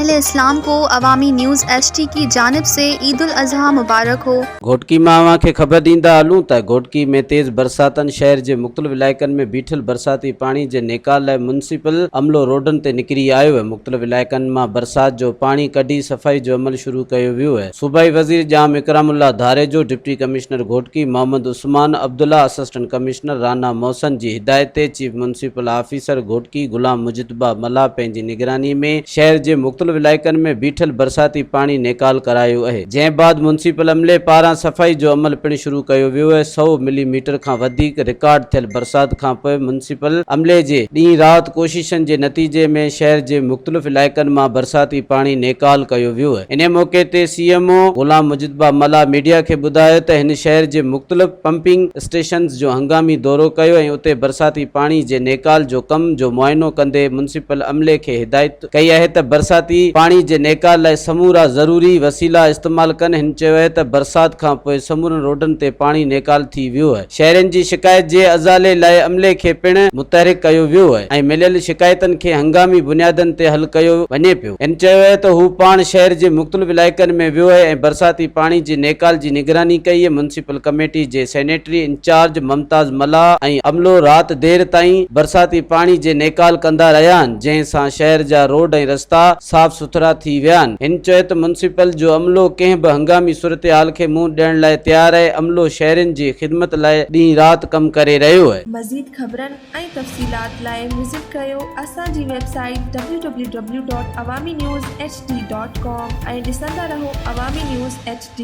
अहले इस्लाम को अवामी न्यूज़ HD की जानिब से ईद उल अज़हा मुबारक हो। घोटकी मां अवां खे ख़बर ॾींदा हलूं त घोटकी में तेज़ बरसातनि शहर जे मुख़्तलिफ़ इलाइक़नि में बीठल बरसाती पाणी जे निकाल लाइ म्युनिसिपल अमलो रोडनि ते निकिरी आयो आहे। मुख़्तलिफ़ इलाइक़नि मां बरसात जो पाणी कढी सफ़ाई जो अमल शुरू कयो वियो आहे। सूबाई वज़ीर Jam Ikramullah Dharejo, deputy commissioner Ghotki Muhammad Usman Abdullah, assistant commissioner Rana Mohsin जी हिदायत ते chief municipal officer Ghotki Ghulam Mujtaba मला पंहिंजी निगरानी में शहर जे मुख़्तलिफ़ इलाइक़नि में बीठल बरसाती पाणी निकाल करायो आहे। जंहिं बाद म्युनिसिपल अमले पारां सफ़ाई जो अमल पिणु शुरू कयो वियो आहे। 100 मिलीमीटर खां वधीक रिकॉर्ड थियल बरसात खां पोइ म्युनिसिपल अमले जे ॾींहुं राति कोशिशनि जे नतीजे में शहर जे मुख़्तलिफ़ इलाइक़नि मां बरसाती पाणी निकाल कयो वियो आहे। इन मौक़े ते CMO गुलाम मुजितबा मला मीडिया खे ॿुधायो त हिन शहर जे मुख़्तलिफ़ पंपिंग स्टेशन्स जो हंगामी दौरो कयो ऐं उते बरसाती पाणी जे निकाल जो कम जो मुआयनो कंदे म्युनिसिपल अमले खे हिदायत कई आहे त बरसाती पाणी जे निकाल लाइ समूरा ज़रूरी वसीला इस्तेमाल कनि। हिन चयो आहे त बरसात खां पोइ समूरनि रोडनि ते पाणी निकाल थी वियो आहे। शहरनि जी शिकायत जे अज़ाले लाइ अमले खे पिणु मुतहरिक कयो वियो आहे ऐं मिलियल शिकायतनि खे हंगामी बुनियादनि ते हल कयो वञे पियो। हिन चयो आहे त हू पाण शहर जे मुख़्तलिफ़ इलाइक़नि में वियो आहे ऐं बरसाती पाणी जे निकाल जी निगरानी कई आहे। म्युनिसिपल कमेटी जे सैनेटरी इंचार्ज मुमताज़ मला ऐं अमलो राति देर ताईं बरसाती पाणी जे निकाल कंदा रहिया आहिनि, जंहिं सां शहर जा रोड ऐं रस्ता साफ़ सुथरा थी विया आहिनि। हिन चयो त म्युनिसिपल जो अमलो कंहिं बि हंगामी सूरत हाल खे मुंहुं ॾियण लाइ तयारु आहे। अमलो शहरनि जी ख़िदमत लाइ ॾींहुं राति कमु करे रहियो आहे। मज़ीद ख़बरनि ऐं तफ़सीलात लाइ विज़िट कयो असांजी वेबसाइट www.awamiNewsHD.com ऐं ॾिसंदा रहो अवामी न्यूज़ HD।